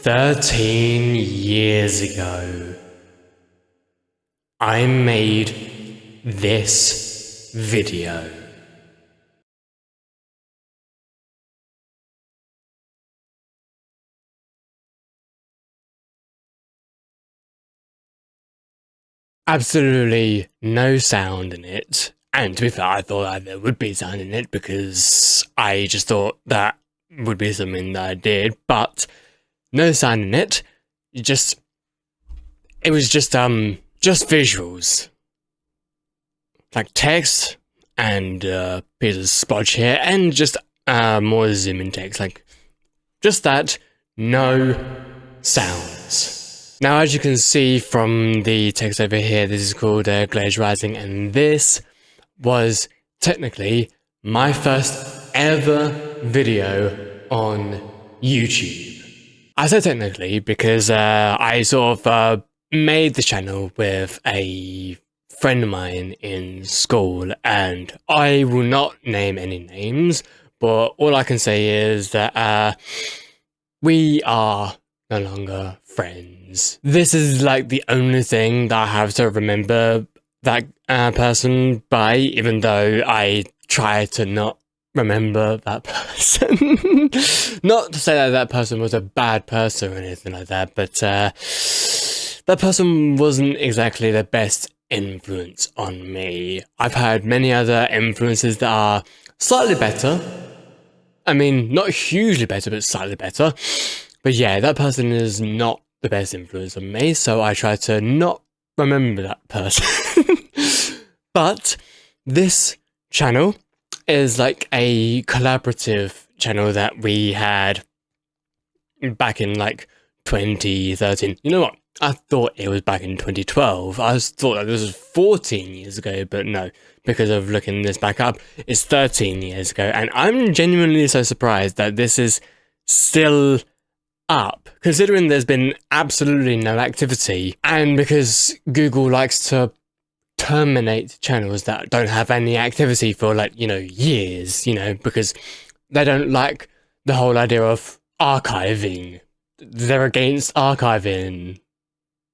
13 years ago, I made this video. Absolutely no sound in it. And to be fair, I thought that there would be sound in it because I just thought that would be something that I did, but no sound in it. It was just visuals. Like text and pieces of splodge here and just more zoom in text. Like just that, no sounds. Now, as you can see from the text over here, this is called Glaze Rising, and this was technically my first ever video on YouTube. I say technically because I sort of made the channel with a friend of mine in school, and I will not name any names, but all I can say is that we are no longer friends. This is like the only thing that I have to remember that person by, even though I try to not remember that person. Not to say that that person was a bad person or anything like that, but that person wasn't exactly the best influence on me. I've had many other influences that are slightly better. I mean, not hugely better, but slightly better. But yeah, that person is not the best influence on me, so I try to not remember that person. But this channel is like a collaborative channel that we had back in like 2013. You know what? I thought it was back in 2012. I thought that this was 14 years ago, but no, because of looking this back up, it's 13 years ago. And I'm genuinely so surprised that this is still up, considering there's been absolutely no activity, and because Google likes to terminate channels that don't have any activity for like, you know, years, you know, because they don't like the whole idea of archiving. They're against archiving,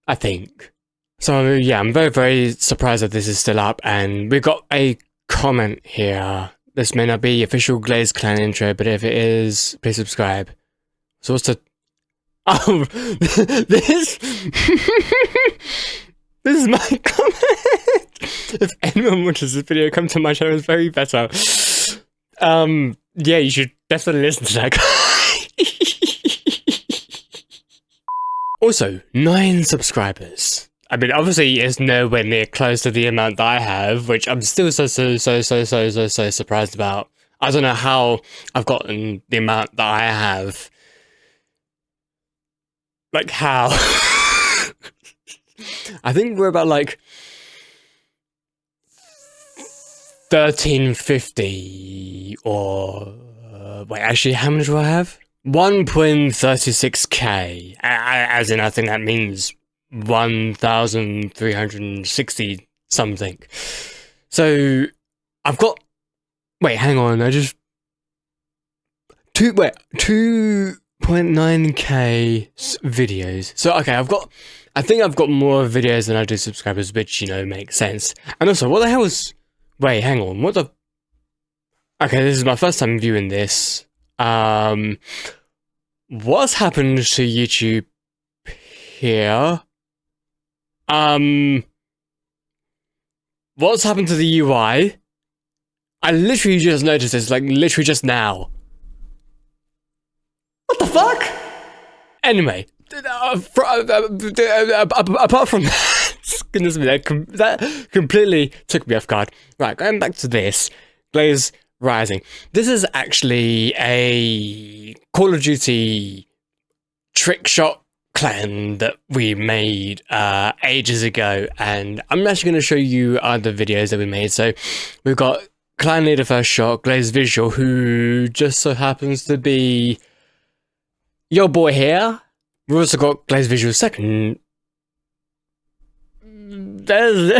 I think. So yeah, I'm very, very surprised that this is still up, and we've got a comment here. This may not be official Glaze Clan intro, but if it is, please subscribe. So what's the... Oh, this... This is my comment. If anyone watches this video, come to my channel, it's very better. Yeah, you should definitely listen to that guy. Also, 9 subscribers. I mean, obviously, it's nowhere near close to the amount that I have, which I'm still so surprised about. I don't know how I've gotten the amount that I have. Like, how? I think we're about like 1350 or wait, actually, how many do I have? 1.36k, as in I think that means 1,360 something. So I've got, wait, hang on, I just 2.9k videos. So okay, I think I've got more videos than I do subscribers, which, you know, makes sense. And also, what the hell is... Wait, hang on, what the... Okay, this is my first time viewing this. What's happened to YouTube here? What's happened to the UI? I literally just noticed this, like, literally just now. What the fuck? Anyway... apart from that, goodness me, that completely took me off guard. Right, going back to this, Glaze Rising. This is actually a Call of Duty trick shot clan that we made ages ago, and I'm actually going to show you other videos that we made. So we've got Clan Leader First Shot, Glaze Visual, who just so happens to be your boy here. We've also got Glaze Visual Second. There's...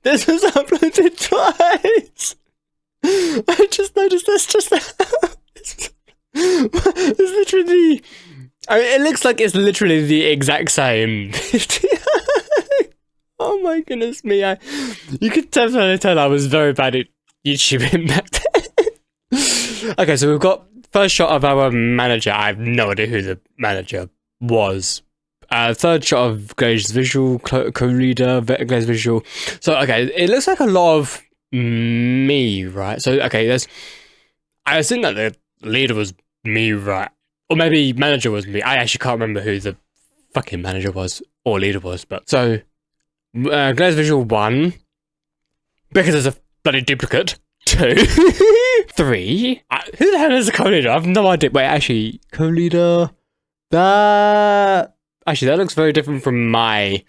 This was uploaded twice! I just noticed this just now. This literally, I mean, it looks like it's literally the exact same. Oh my goodness me, you could definitely tell I was very bad at YouTubing back then. Okay, so we've got first shot of our manager. I have no idea who the manager was. Third shot of Glaze Visual, co-leader, Glaze Visual. So, okay, it looks like a lot of me, right? So, okay, I assume that the leader was me, right? Or maybe manager was me. I actually can't remember who the fucking manager was or leader was, but so Glaze Visual 1, because there's a bloody duplicate. 2, 3. Who the hell is the co-leader? I have no idea. Wait, actually, co-leader. Actually, that looks very different from my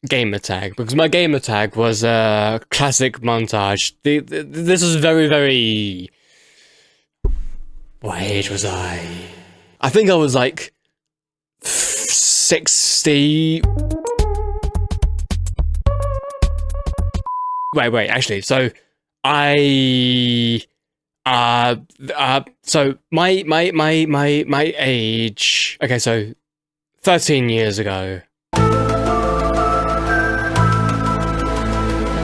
gamer tag, because my gamer tag was a classic montage. This was very, very. What age was I? I think I was like 60. Wait, actually, so so my age. Okay, so 13 years ago,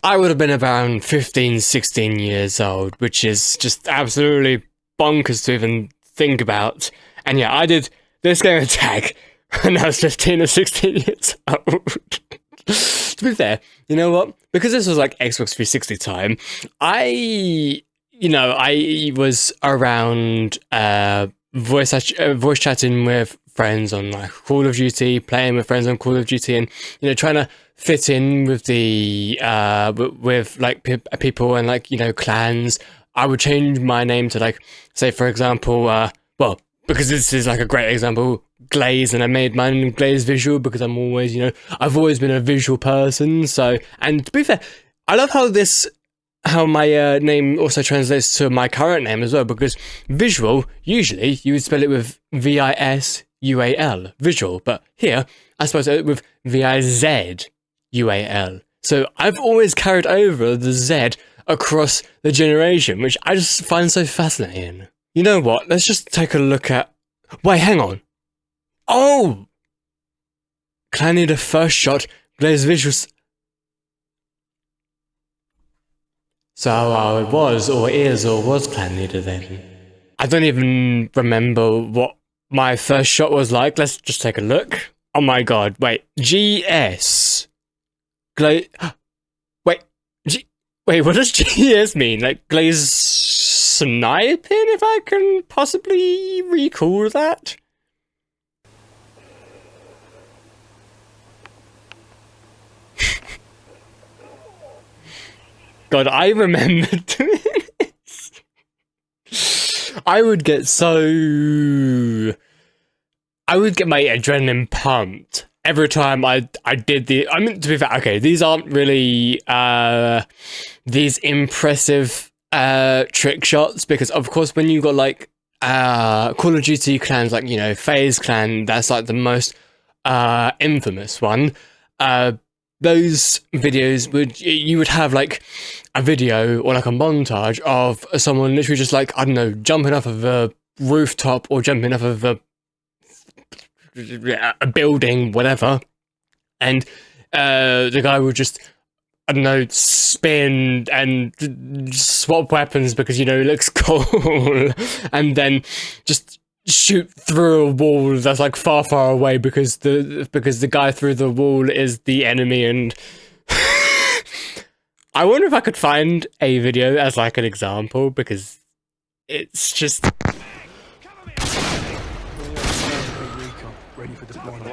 I would have been around 15, 16 years old, which is just absolutely bonkers to even think about. And yeah, I did this game tag when I was 15 or 16 years old. To be fair, you know what? Because this was like Xbox 360 time, I was around voice chatting with friends on like Call of Duty, playing with friends on Call of Duty, and trying to fit in with the with like people and like clans. I would change my name to like, say for example, well, because this is like a great example, Glaze, and I made mine Glaze Visual because I'm always, I've always been a visual person. So, and to be fair, I love how my name also translates to my current name as well, because visual, usually you would spell it with VISUAL, visual, but here I spell it with VIZUAL. So I've always carried over the Z across the generation, which I just find so fascinating. You know what? Let's just take a look at. Wait, hang on. Oh! Clan Leader first shot, Glaze Visuals. So it was, or is, or was Clan Leader then? I don't even remember what my first shot was like. Let's just take a look. Oh my god, wait. GS. Glaze. Wait, what does GS mean? Like Glaze Sniping, if I can possibly recall that? God, I remember doing this. I would get my adrenaline pumped every time I did I mean, to be fair, okay, these aren't really these impressive trick shots, because of course when you got like Call of Duty clans, like FaZe clan, that's like the most infamous one. Those videos you would have like a video or like a montage of someone literally just like, I don't know, jumping off of a rooftop or jumping off of a building, whatever, and the guy would just, I don't know, spin and swap weapons because he looks cool, and then just shoot through a wall that's like far away because the guy through the wall is the enemy. And I wonder if I could find a video as like an example, because it's just ready for deployment.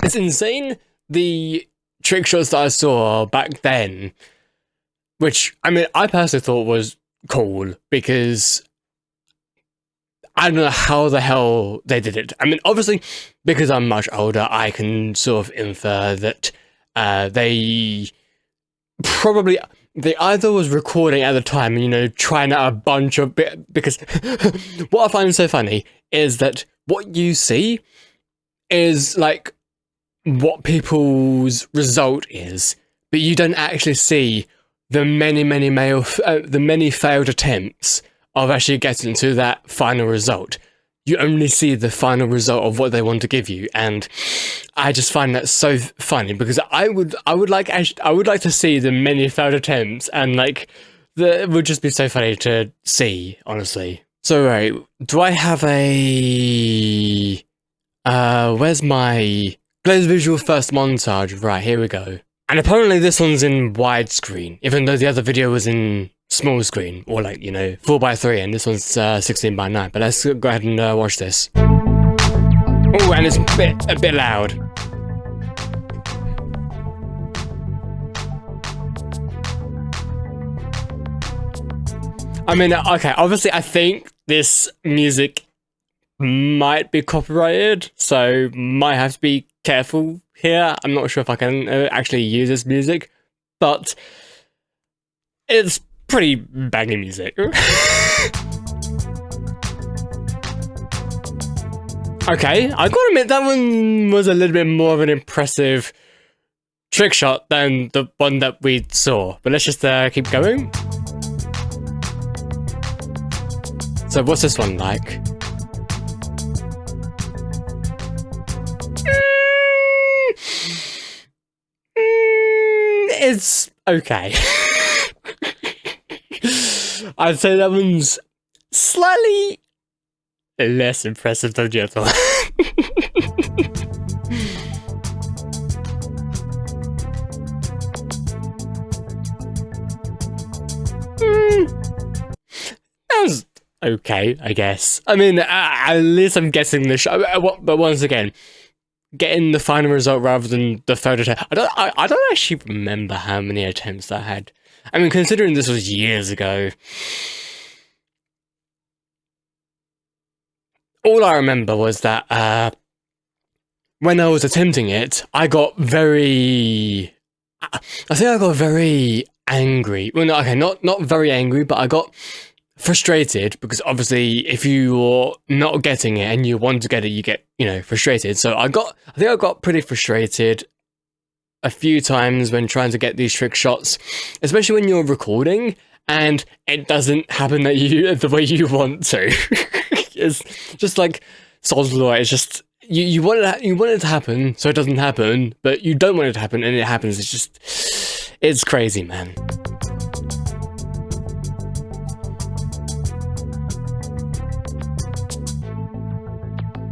It's insane, the trick shots that I saw back then, which, I mean, I personally thought was cool, because I don't know how the hell they did it. I mean, obviously, because I'm much older, I can sort of infer that they either was recording at the time, trying out a bunch of because what I find so funny is that what you see is like what people's result is, but you don't actually see the many failed attempts of actually getting to that final result. You only see the final result of what they want to give you, and I just find that so funny because I would like to see the many failed attempts, and like it would just be so funny to see, honestly. So right, do I have a where's my Glaze Visual first montage? Right, here we go. And apparently this one's in widescreen, even though the other video was in small screen, or like, 4:3, and this one's 16:9. But let's go ahead and watch this. Oh, and it's a bit loud. I mean, okay, obviously I think this music might be copyrighted, so might have to be careful here. I'm not sure if I can actually use this music, but it's pretty banging music. Okay, I gotta admit that one was a little bit more of an impressive trick shot than the one that we saw, but let's just keep going. So what's this one like? It's okay. I'd say that one's slightly less impressive than the other one. That was okay, I guess. I mean, at least I'm guessing the show. But once again, getting the final result rather than the third attempt. I don't actually remember how many attempts I had. I mean, considering this was years ago, all I remember was that when I was attempting it, I got very angry. Well, no, okay, not very angry, but I got frustrated because obviously if you're not getting it and you want to get it, you get, frustrated. So I think I got pretty frustrated a few times when trying to get these trick shots, especially when you're recording and it doesn't happen the way you want to. It's just like Souls Law. It's just you want it to happen, so it doesn't happen, but you don't want it to happen and it happens. It's crazy, man.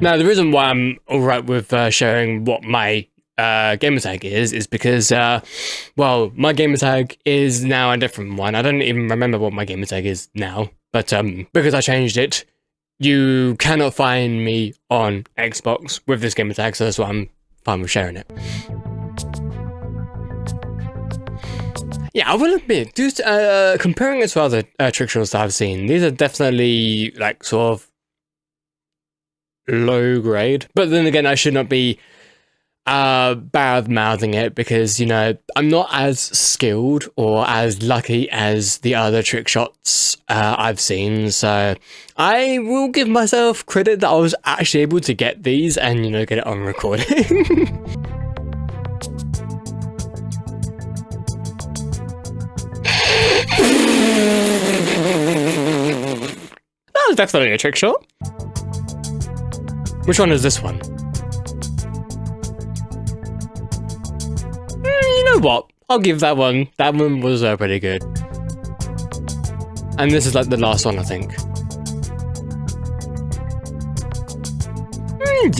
Now, the reason why I'm alright with sharing what my gamertag is because, well, my gamertag is now a different one. I don't even remember what my gamertag is now, but because I changed it, you cannot find me on Xbox with this gamertag, so that's why I'm fine with sharing it. Yeah, I will admit, comparing it to other trick shots that I've seen, these are definitely like sort of low grade, but then again, I should not be bad-mouthing it because, I'm not as skilled or as lucky as the other trick shots I've seen, so I will give myself credit that I was actually able to get these and, get it on recording. That was definitely a trick shot. Which one is this one? You know what? I'll give that one. That one was pretty good. And this is like the last one, I think.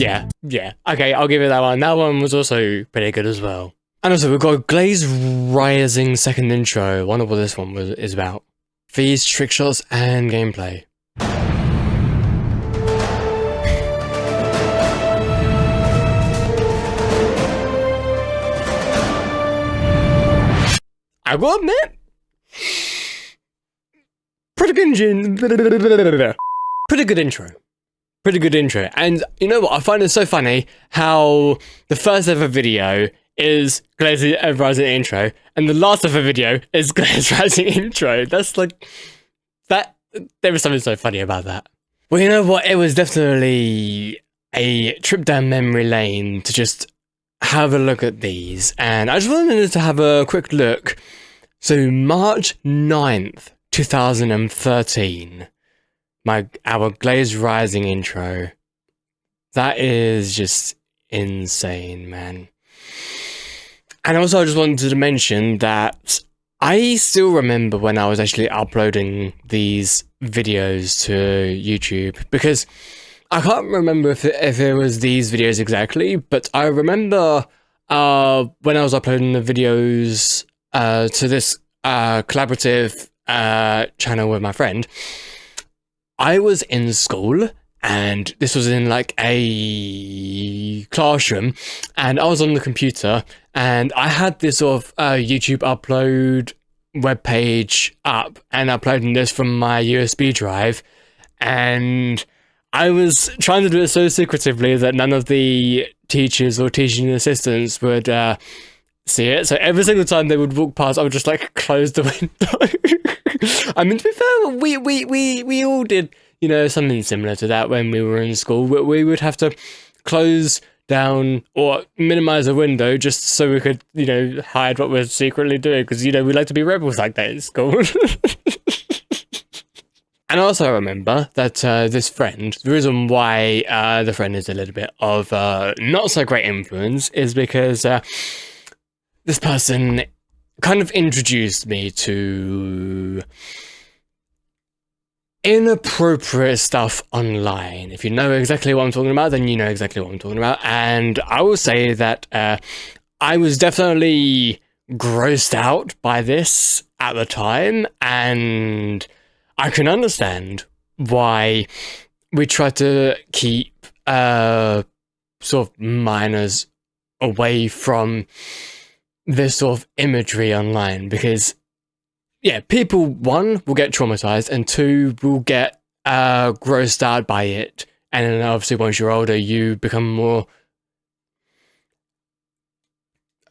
Yeah. Okay, I'll give it that one. That one was also pretty good as well. And also, we've got Glaze Rising second intro. I wonder what this one is about. Fees, trick shots, and gameplay. I will admit, pretty good intro. And you know what? I find it so funny how the first ever video is Glaze Rising intro, and the last ever video is Glaze Rising intro. That's like that. There is something so funny about that. Well, you know what? It was definitely a trip down memory lane to just have a look at these. And I just wanted to have a quick look. So March 9th, 2013. Our Glazed Rising intro. That is just insane, man. And also I just wanted to mention that I still remember when I was actually uploading these videos to YouTube, because I can't remember if it was these videos exactly, but I remember when I was uploading the videos to this collaborative channel with my friend, I was in school, and this was in like a classroom, and I was on the computer, and I had this sort of YouTube upload webpage up, and uploading this from my USB drive, and I was trying to do it so secretively that none of the teachers or teaching assistants would see it. So every single time they would walk past, I would just like close the window. I mean, to be fair, we all did, you know, something similar to that when we were in school. We would have to close down or minimize a window just so we could, you know, hide what we're secretly doing, because, you know, we like to be rebels like that in school. And also I remember that this friend, the reason why the friend is a little bit of not so great influence is because this person kind of introduced me to inappropriate stuff online. If you know exactly what I'm talking about, then you know exactly what I'm talking about. And I will say that I was definitely grossed out by this at the time, and I can understand why we try to keep sort of minors away from this sort of imagery online, because yeah, people, one, will get traumatized, and two, will get grossed out by it. And then obviously once you're older, you become more...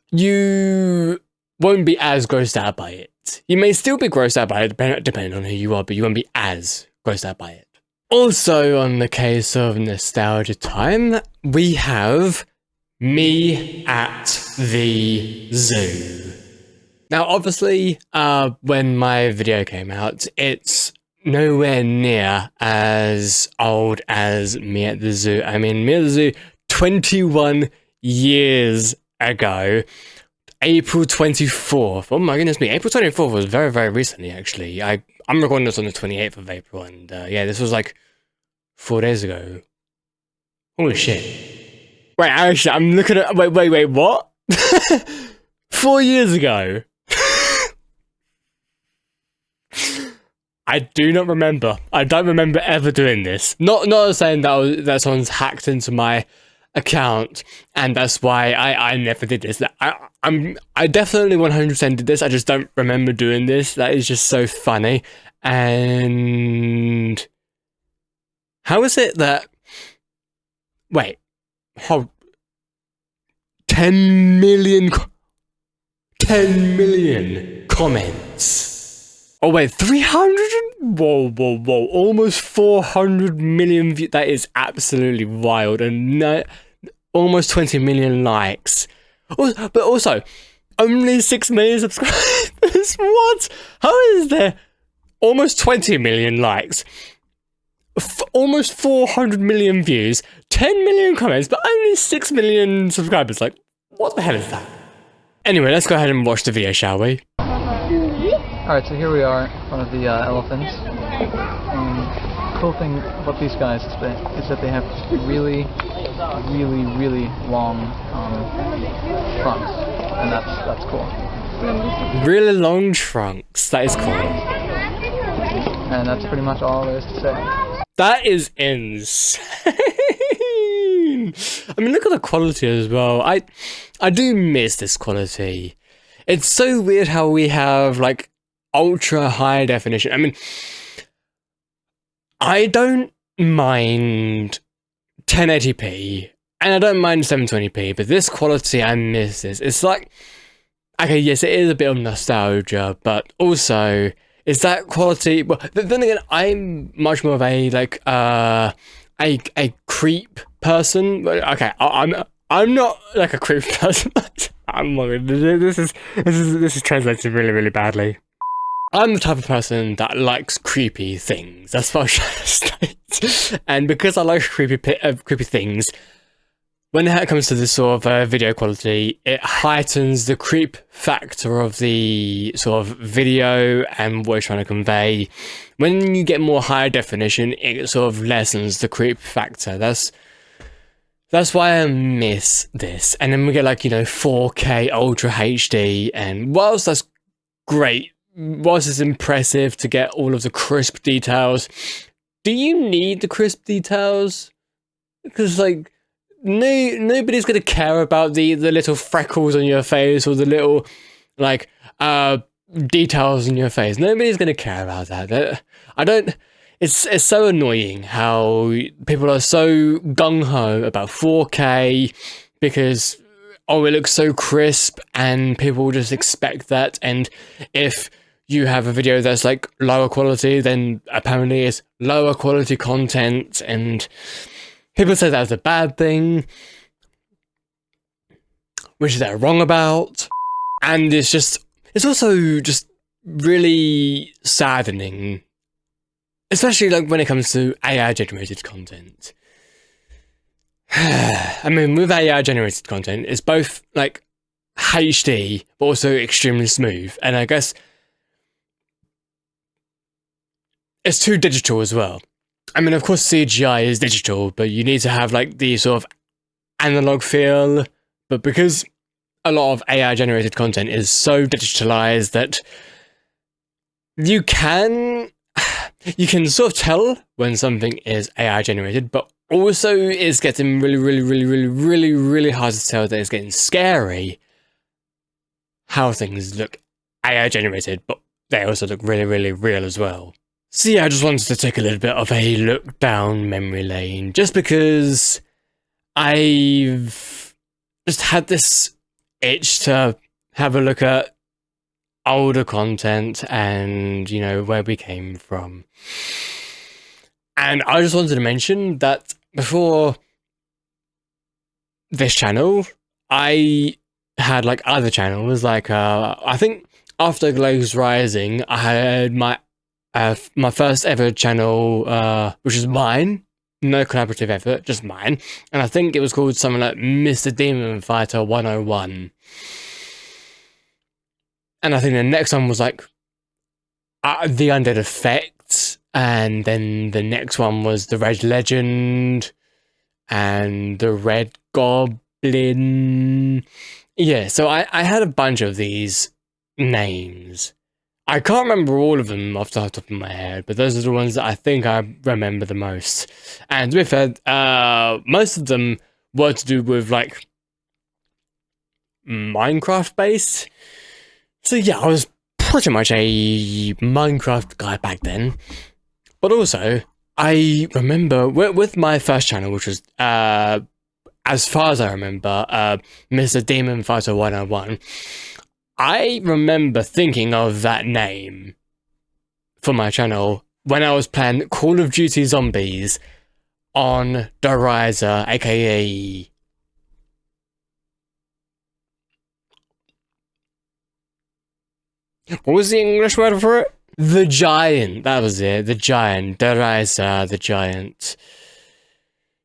You won't be as grossed out by it. You may still be grossed out by it, depending on who you are, but you won't be as grossed out by it. Also, on the case of nostalgia time, we have me at the zoo. Now, obviously, when my video came out, it's nowhere near as old as Me at the Zoo. I mean, Me at the Zoo, 21 years ago, April 24th. Oh my goodness me, April 24th was very, very recently, actually. I'm recording this on the 28th of April, and yeah, this was like 4 days ago. Holy shit. Wait, actually, I'm looking at... Wait, what? 4 years ago. I do not remember. I don't remember ever doing this. Not saying that someone's hacked into my account, and that's why I never did this. I definitely 100% did this. I just don't remember doing this. That is just so funny. And how is it that... Wait. Hold. 10 million comments. Oh wait, 300? Whoa. Almost 400 million views. That is absolutely wild. And almost 20 million likes. But also, only 6 million subscribers. What? How is there almost 20 million likes? Almost 400 million views, 10 million comments, but only 6 million subscribers. Like, what the hell is that? Anyway, let's go ahead and watch the video, shall we? Alright, so here we are in front of the elephants. The cool thing about these guys is that they have really long trunks, and that's cool. Really long trunks, that is cool. And that's pretty much all there is to say. That is insane. I mean, look at the quality as well. I do miss this quality. It's so weird how we have like ultra high definition. I mean, I don't mind 1080p and I don't mind 720p, but this quality, I miss this. It's like, okay, yes, it is a bit of nostalgia, but also is that quality? Well, then again, I'm much more of a like a creep person. Okay, I'm not like a creep person. This is translated really, really badly. I'm the type of person that likes creepy things. That's what I'm trying to state. And because I like creepy things, when it comes to this sort of video quality, it heightens the creep factor of the sort of video and what it's trying to convey. When you get more higher definition, it sort of lessens the creep factor. That's why I miss this. And then we get like, 4K Ultra HD, and whilst that's great, whilst it's impressive to get all of the crisp details, do you need the crisp details? Because like, nobody's gonna care about the little freckles on your face or the little like details in your face. Nobody's gonna care about that. I don't. It's so annoying how people are so gung ho about 4K because it looks so crisp, and people just expect that. And if you have a video that's like lower quality, then apparently it's lower quality content, and people say that's a bad thing, which they're wrong about. And it's also just really saddening, especially like when it comes to AI generated content. I mean, with AI generated content, it's both like HD, but also extremely smooth. And I guess it's too digital as well. I mean, of course, CGI is digital, but you need to have like the sort of analog feel. But because a lot of AI generated content is so digitalized that you can sort of tell when something is AI generated, but also it's getting really hard to tell that it's getting scary how things look AI generated, but they also look really real as well. So yeah, I just wanted to take a little bit of a look down memory lane, just because I've just had this itch to have a look at older content and, where we came from. And I just wanted to mention that before this channel, I had like other channels, like I think after Glaze Rising, I had my first ever channel, which is mine, no collaborative effort, just mine, and I think it was called something like Mr. Demon Fighter 101. And I think the next one was like The Undead Effect, and then the next one was The Red Legend and The Red Goblin. Yeah, so I had a bunch of these names. I can't remember all of them off the top of my head, but those are the ones that I think I remember the most. And to be fair, most of them were to do with like Minecraft based. So yeah, I was pretty much a Minecraft guy back then. But also, I remember with my first channel, which was, as far as I remember, Mr. Demon Fighter 101, I remember thinking of that name for my channel when I was playing Call of Duty Zombies on Derizer, aka... What was the English word for it? The Giant. That was it. The Giant. Derizer, the Giant.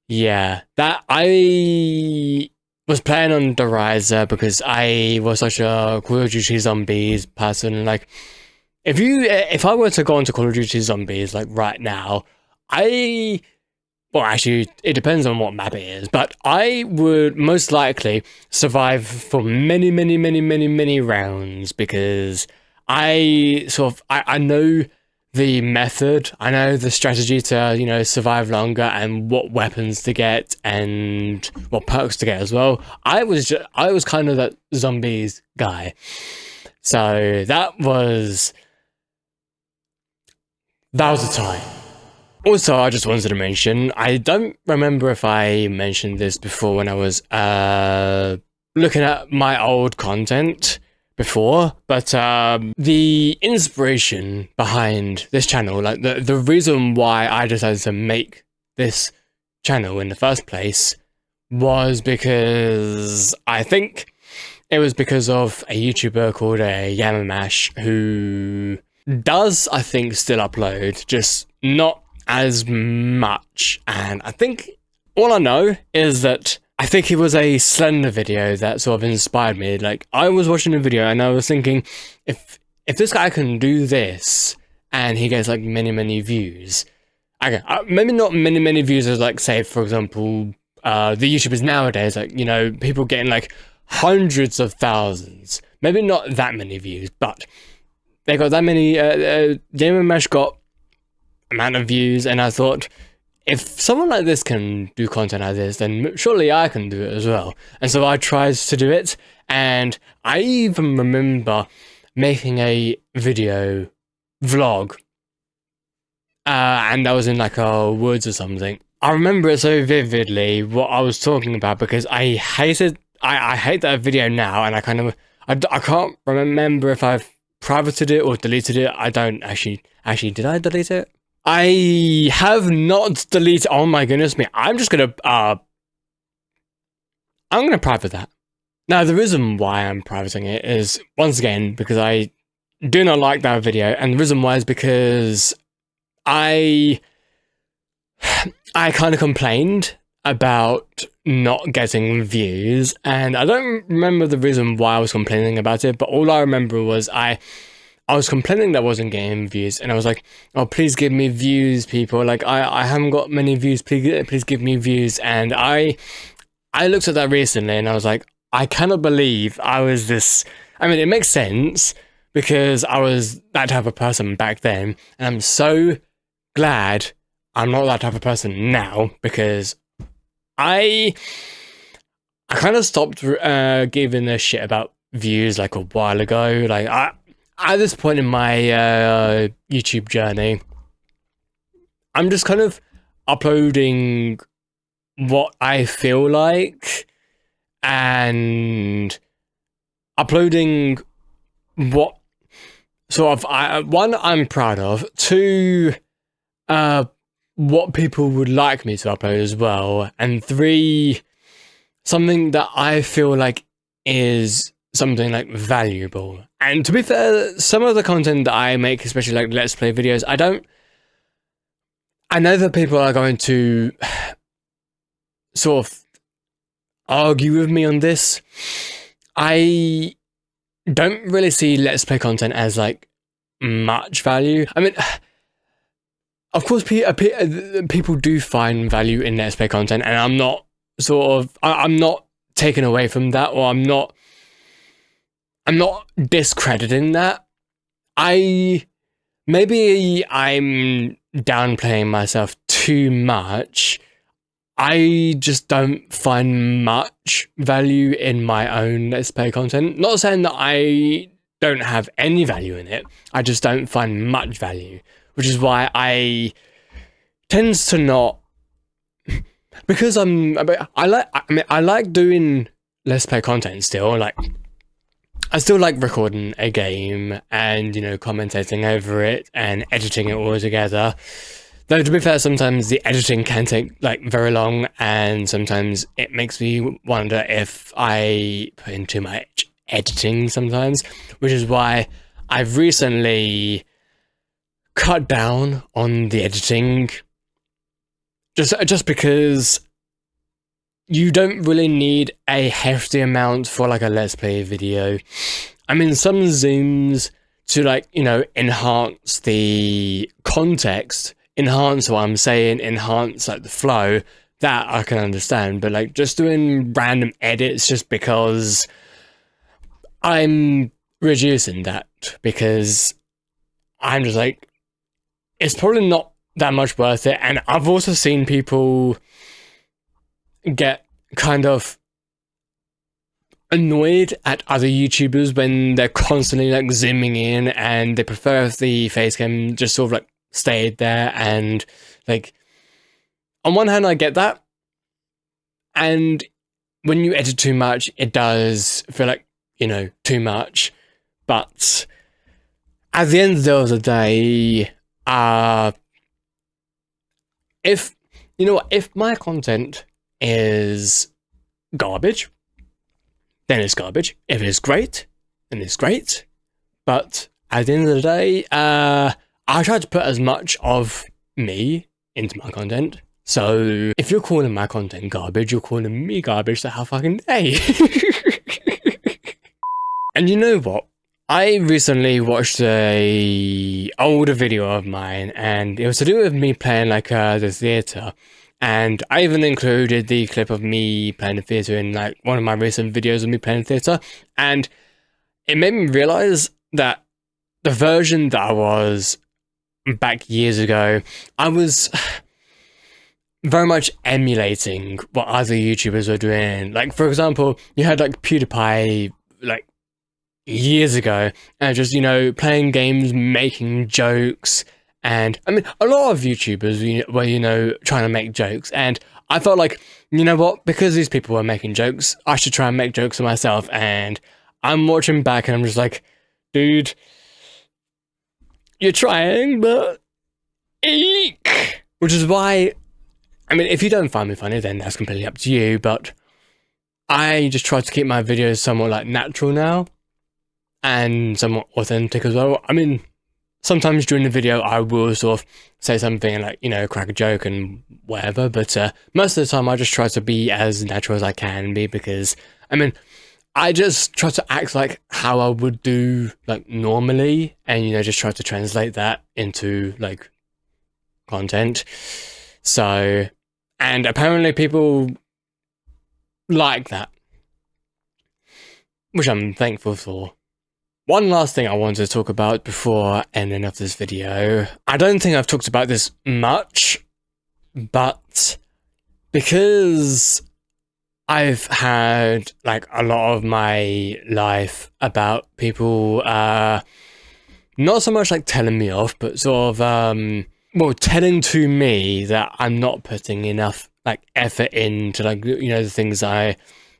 Yeah. That I was playing on Derizer because I was such a Call of Duty Zombies person. Like, if I were to go into Call of Duty Zombies, like, right now, well, actually, it depends on what map it is, but I would most likely survive for many rounds because I know the method, I know the strategy to, survive longer and what weapons to get and what perks to get as well. I was kind of that zombies guy. So that was the time. Also, I just wanted to mention, I don't remember if I mentioned this before when I was looking at my old content, before, but the inspiration behind this channel, like the reason why I decided to make this channel in the first place, was because I think it was because of a YouTuber called Yamamash, who does, I think, still upload, just not as much. And I think all I know is that I think it was a Slender video that sort of inspired me. Like, I was watching a video and I was thinking, if this guy can do this and he gets like many views, okay, maybe not many views as like, say, for example, the YouTubers nowadays, like, you know, people getting like hundreds of thousands, maybe not that many views, but they got that many. Yamamash got amount of views, and I thought, if someone like this can do content like this, then surely I can do it as well. And so I tried to do it, and I even remember making a video vlog, and that was in like a woods or something. I remember it so vividly what I was talking about, because I hate that video now, and I can't remember if I've privated it or deleted it. I don't actually, did I delete it? I have not deleted. Oh my goodness me! I'm gonna private that. Now, the reason why I'm privating it is, once again, because I do not like that video, and the reason why is because I kind of complained about not getting views, and I don't remember the reason why I was complaining about it, but all I remember was I was complaining that I wasn't getting views, and I was like, oh, please give me views, people. Like, I haven't got many views, please give me views. And I looked at that recently, and I was like, I cannot believe I was this. I mean, it makes sense, because I was that type of person back then, and I'm so glad I'm not that type of person now, because I kind of stopped giving a shit about views like a while ago. Like, at this point in my YouTube journey, I'm just kind of uploading what I feel like, and uploading what sort of one, I'm proud of, two, what people would like me to upload as well, and three, something that I feel like is something like valuable. And to be fair, some of the content that I make, especially like Let's Play videos, I know that people are going to sort of argue with me on this. I don't really see Let's Play content as like much value. I mean, of course, people do find value in Let's Play content, and I'm not I'm not taken away from that, or I'm not discrediting that. Maybe I'm downplaying myself too much. I just don't find much value in my own Let's Play content. Not saying that I don't have any value in it, I just don't find much value, which is why I tends to not, because I like doing Let's Play content still. Like, I still like recording a game and, you know, commentating over it and editing it all together. Though, to be fair, sometimes the editing can take like very long, and sometimes it makes me wonder if I put in too much editing sometimes, which is why I've recently cut down on the editing, just because you don't really need a hefty amount for like a Let's Play video. I mean, some zooms to, like, you know, enhance the context, enhance what I'm saying, enhance like the flow, that I can understand, but like just doing random edits just because I'm reducing that, because I'm just like, it's probably not that much worth it. And I've also seen people get kind of annoyed at other YouTubers when they're constantly like zooming in, and they prefer if the face cam just sort of like stayed there. And like, on one hand, I get that, and when you edit too much, it does feel like, you know, too much. But at the end of the day, if my content is garbage, then it's garbage. If it's great, then it's great. But at the end of the day, I try to put as much of me into my content. So if you're calling my content garbage, you're calling me garbage, so how fucking day? And you know what? I recently watched a older video of mine, and it was to do with me playing like the theatre. And I even included the clip of me playing the theatre in like one of my recent videos of me playing the theatre. And it made me realize that the version that I was back years ago, I was very much emulating what other YouTubers were doing. Like, for example, you had like PewDiePie like years ago, and just, playing games, making jokes. And I mean, a lot of YouTubers were, trying to make jokes. And I felt like, you know what, because these people were making jokes, I should try and make jokes for myself. And I'm watching back and I'm just like, dude, you're trying, but eek. Which is why, I mean, if you don't find me funny, then that's completely up to you. But I just try to keep my videos somewhat like natural now, and somewhat authentic as well. I mean, sometimes during the video, I will sort of say something like, crack a joke and whatever. But most of the time, I just try to be as natural as I can be, because, I mean, I just try to act like how I would do like normally, and, just try to translate that into like content. So, and apparently people like that, which I'm thankful for. One last thing I wanted to talk about before ending of this video. I don't think I've talked about this much, but because I've had like a lot of my life about people not so much like telling me off, but sort of telling to me that I'm not putting enough like effort into like the things I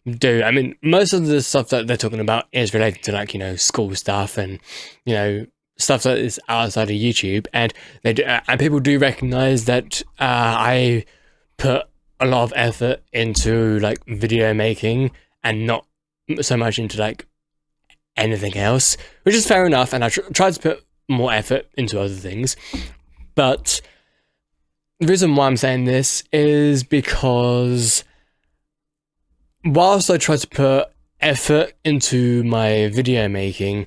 do. I mean, most of the stuff that they're talking about is related to like school stuff and stuff that is outside of YouTube, and they do, and people do recognize that I put a lot of effort into like video making and not so much into like anything else, which is fair enough, and I try to put more effort into other things. But the reason why I'm saying this is because whilst I try to put effort into my video making,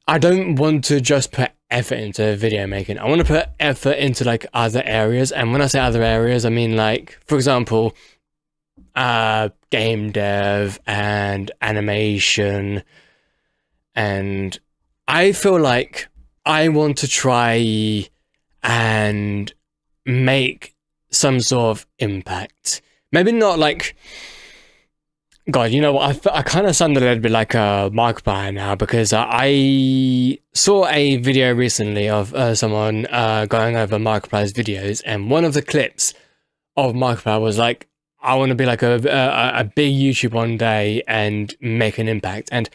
I don't want to just put effort into video making. I want to put effort into like other areas. And when I say other areas, I mean like, for example, game dev and animation. And I feel like I want to try and make some sort of impact. Maybe not like, God, you know what? I kind of sound a little bit like a Markiplier now, because I saw a video recently of someone going over Markiplier's videos, and one of the clips of Markiplier was like, I want to be like a big YouTuber one day and make an impact. And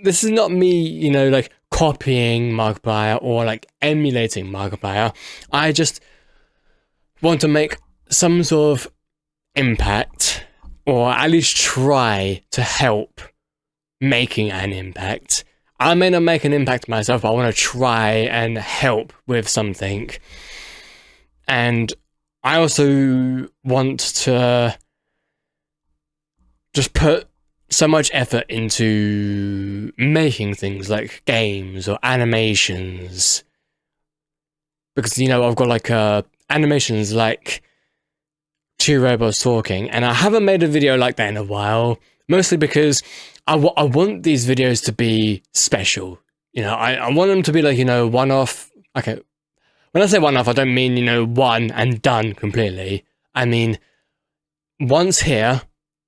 this is not me, like copying Markiplier or like emulating Markiplier. I just want to make some sort of impact, or at least try to help making an impact. I may not make an impact myself, but I want to try and help with something. And I also want to just put so much effort into making things like games or animations. Because, I've got like animations like two robots talking, and I haven't made a video like that in a while, mostly because I want these videos to be special. I want them to be like, one-off. Okay, when I say one-off, I don't mean, one and done completely. I mean, once here,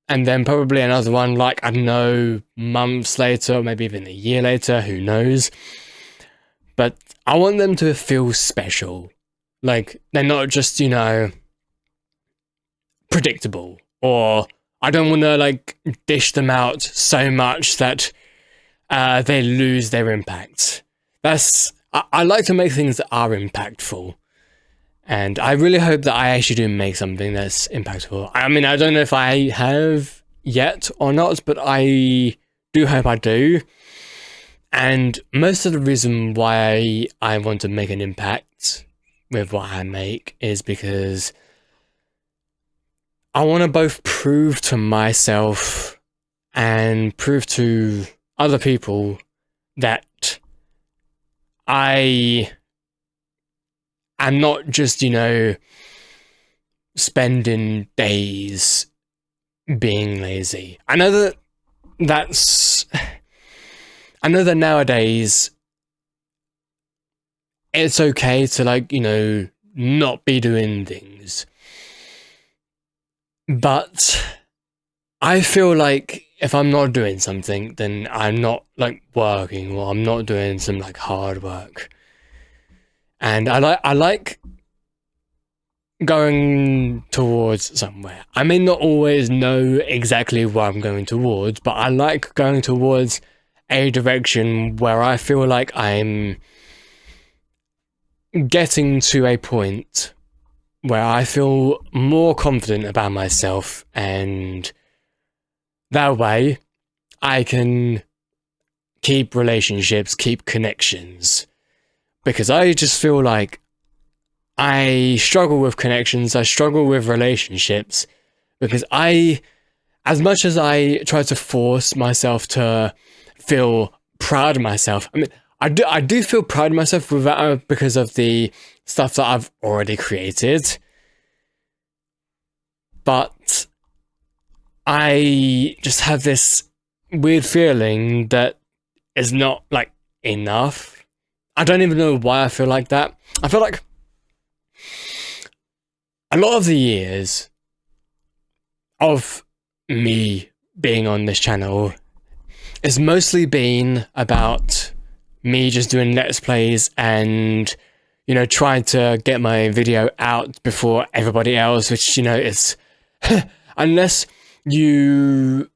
and then probably another one, like, I don't know, months later, or maybe even a year later, who knows. But I want them to feel special. Like, they're not just, predictable, or I don't want to like dish them out so much that they lose their impact. I like to make things that are impactful. And I really hope that I actually do make something that's impactful. I mean, I don't know if I have yet or not, but I do hope I do. And most of the reason why I want to make an impact with what I make is because I want to both prove to myself and prove to other people that I am not just, spending days being lazy. I know that nowadays it's okay to not be doing things. But I feel like if I'm not doing something, then I'm not working, or I'm not doing some hard work. And I like going towards somewhere. I may not always know exactly where I'm going towards, but I like going towards a direction where I feel like I'm getting to a point where I feel more confident about myself, and that way I can keep relationships, keep connections. Because I just feel like I struggle with connections, I struggle with relationships, because as much as I try to force myself to feel proud of myself, I mean, I do feel proud of myself because of the stuff that I've already created, but I just have this weird feeling that is not enough. I don't even know why I feel like that. I feel like a lot of the years of me being on this channel has mostly been about me just doing Let's Plays and, trying to get my video out before everybody else, which, is... unless you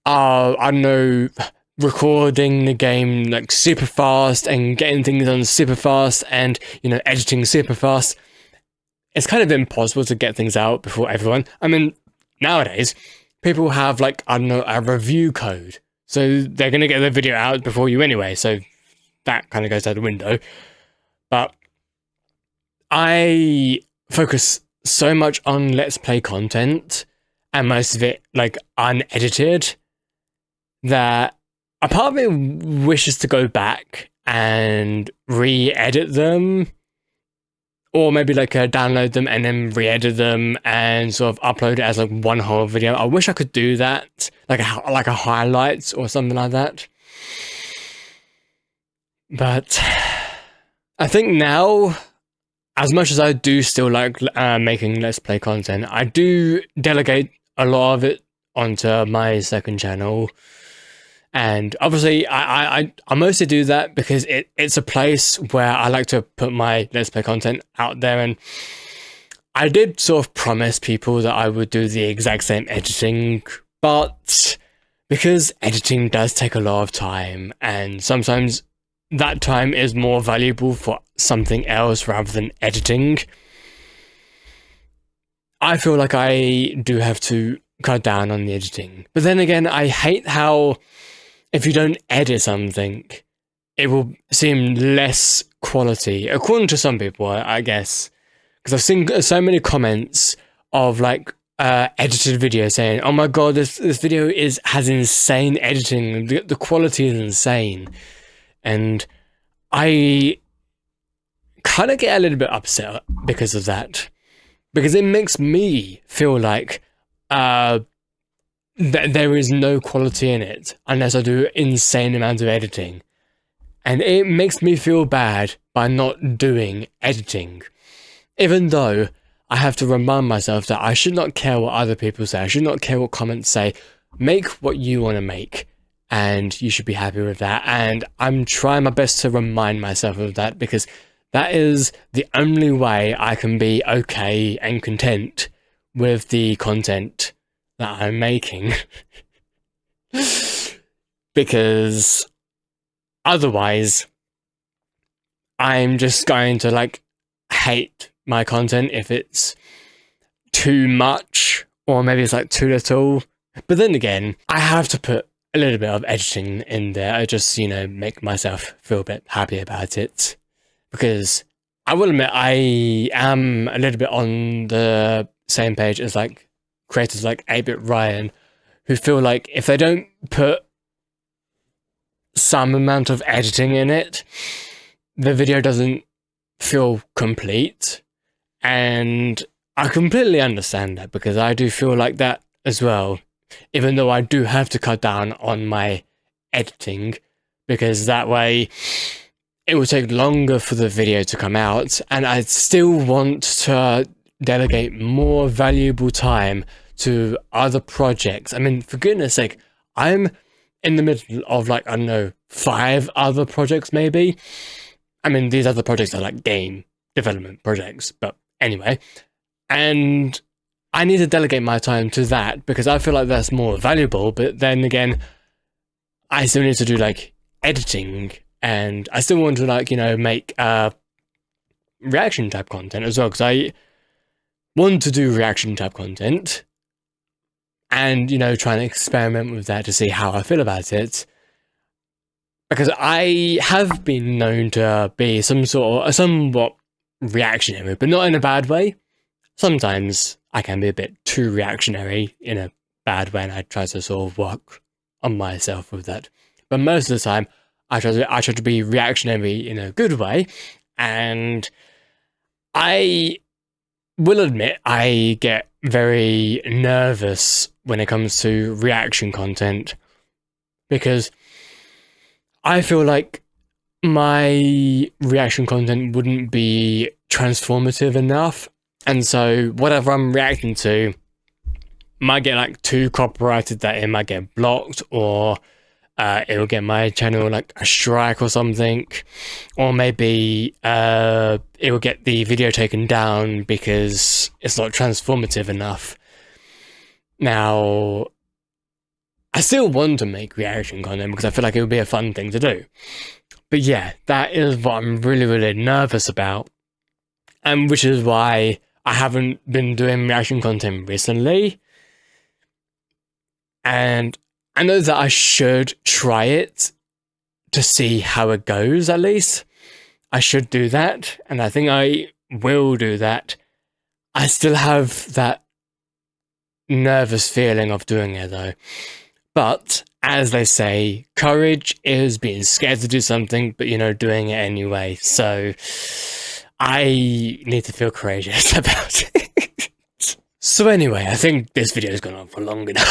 are, I don't know, recording the game super fast and getting things done super fast and editing super fast, it's kind of impossible to get things out before everyone. I mean, nowadays people have I don't know, a review code, so they're gonna get the video out before you anyway, so that kind of goes out the window. But I focus so much on Let's Play content, and most of it unedited, that a part of me wishes to go back and re-edit them, or maybe download them and then re-edit them and sort of upload it as one whole video. I wish I could do that, like a highlights or something like that. But I think now, as much as I do still like making Let's Play content, I do delegate a lot of it onto my second channel. And obviously, I mostly do that because it's a place where I like to put my Let's Play content out there. And I did sort of promise people that I would do the exact same editing, but because editing does take a lot of time, and sometimes that time is more valuable for something else rather than editing, I feel like I do have to cut down on the editing. But then again, I hate how if you don't edit something, it will seem less quality, according to some people, I guess. Because I've seen so many comments of edited videos saying, "Oh my god, this video has insane editing. The quality is insane," and I kind of get a little bit upset because of that, because it makes me feel like there is no quality in it unless I do insane amounts of editing. And it makes me feel bad by not doing editing. Even though I have to remind myself that I should not care what other people say, I should not care what comments say. Make what you want to make, and you should be happy with that. And I'm trying my best to remind myself of that, because that is the only way I can be okay and content with the content that I'm making. because otherwise I'm just going to like hate my content if it's too much or maybe it's like too little. But then again, I have to put a little bit of editing in there. I just, make myself feel a bit happy about it, because I will admit I am a little bit on the same page as like creators like 8-Bit Ryan, who feel like if they don't put some amount of editing in it, the video doesn't feel complete. And I completely understand that, because I do feel like that as well, even though I do have to cut down on my editing, because that way it will take longer for the video to come out, and I still want to delegate more valuable time to other projects. I mean, for goodness sake, I'm in the middle of like, I don't know, 5 other projects maybe. I mean, these other projects are like game development projects, but anyway. And I need to delegate my time to that because I feel like that's more valuable. But then again, I still need to do like editing, and I still want to like, make reaction type content as well, because I want to do reaction type content and, try and experiment with that to see how I feel about it. Because I have been known to be somewhat reactionary, but not in a bad way. Sometimes I can be a bit too reactionary in a bad way, and I try to sort of work on myself with that. But most of the time, I try to be reactionary in a good way, and I will admit I get very nervous when it comes to reaction content, because I feel like my reaction content wouldn't be transformative enough, and so whatever I'm reacting to might get like too copyrighted that it might get blocked, or it will get my channel like a strike or something, or maybe it will get the video taken down because it's not transformative enough. Now, I still want to make reaction content because I feel like it would be a fun thing to do. But yeah, that is what I'm really, really nervous about. And which is why I haven't been doing reaction content recently. And I know that I should try it to see how it goes, at least. I should do that, and I think I will do that. I still have that nervous feeling of doing it, though. But, as they say, courage is being scared to do something, but, doing it anyway. So, I need to feel courageous about it. So anyway, I think this video has gone on for long enough.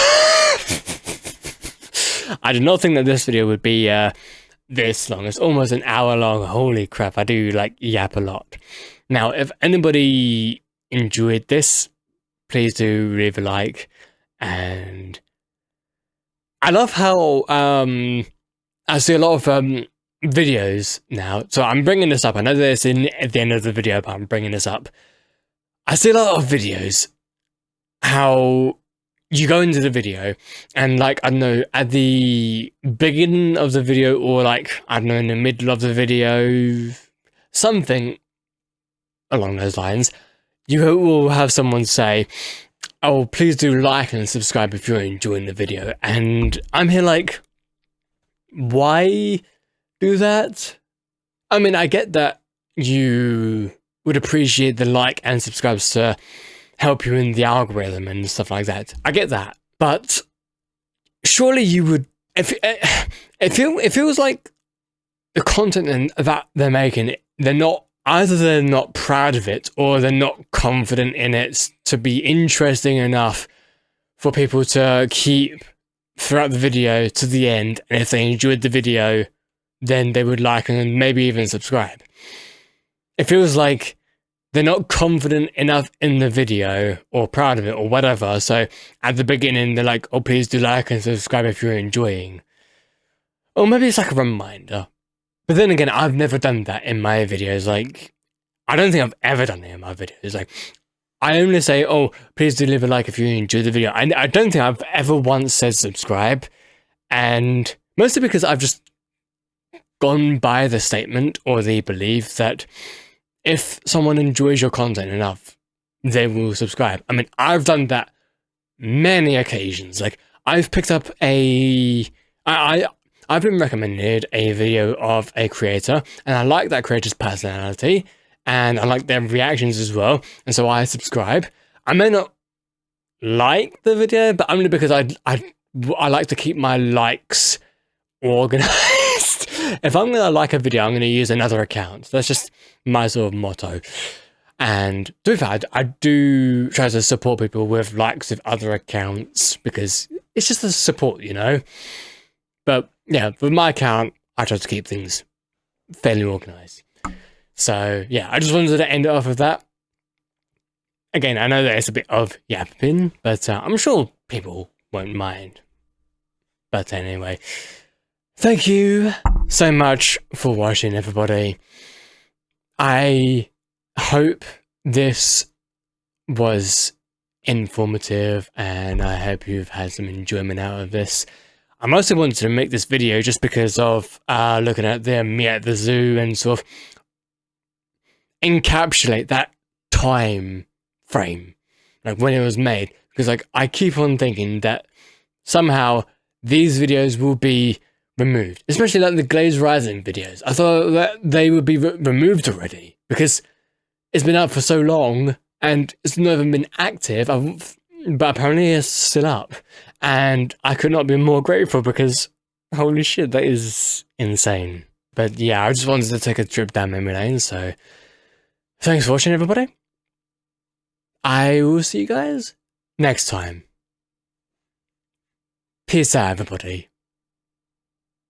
I did not think that this video would be this long. It's almost an hour long. Holy crap, I do like yap a lot. Now, if anybody enjoyed this, please do leave a like. And I love how I see a lot of videos now. So I'm bringing this up. I know that it's at the end of the video, but I'm bringing this up. I see a lot of videos how you go into the video and like, I don't know, at the beginning of the video, or like, I don't know, in the middle of the video, something along those lines, you will have someone say, oh, please do like and subscribe if you're enjoying the video. And I'm here like, why do that? I mean, I get that you would appreciate the like and subscribes to help you in the algorithm and stuff like that. I get that. But surely you would, it feels like the content that they're making, they're not proud of it, or they're not confident in it to be interesting enough for people to keep throughout the video to the end. And if they enjoyed the video, then they would like and maybe even subscribe. It feels like they're not confident enough in the video or proud of it or whatever. So at the beginning, they're like, oh, please do like and subscribe if you're enjoying. Or maybe it's like a reminder. But then again, I've never done that in my videos. Like, I don't think I've ever done it in my videos. Like, I only say, oh, please do leave a like if you enjoy the video. I don't think I've ever once said subscribe. And Mostly because I've just gone by the statement or the belief that if someone enjoys your content enough, they will subscribe. I mean, I've done that many occasions. Like, I've picked up I've been recommended a video of a creator, and I like that creator's personality, and I like their reactions as well, and so I subscribe. I may not like the video, but only because I like to keep my likes organized. If I'm gonna like a video, I'm gonna use another account. That's just my sort of motto. And to be fair, I do try to support people with likes of other accounts because it's just a support, you know? But yeah, with my account, I try to keep things fairly organized. So yeah, I just wanted to end it off with that. Again, I know that it's a bit of yapping, but I'm sure people won't mind. But anyway, thank you so much for watching, everybody. I hope this was informative, and I hope you've had some enjoyment out of this. I mostly wanted to make this video just because of looking at me at the zoo and sort of encapsulate that time frame, like when it was made. Because like I keep on thinking that somehow these videos will be removed, especially like the Glaze Rising videos. I thought that they would be removed already because it's been up for so long and it's never been active. But apparently it's still up, and I could not be more grateful because holy shit, that is insane. But yeah, I just wanted to take a trip down memory lane, so thanks for watching, everybody. I will see you guys next time. Peace out, everybody.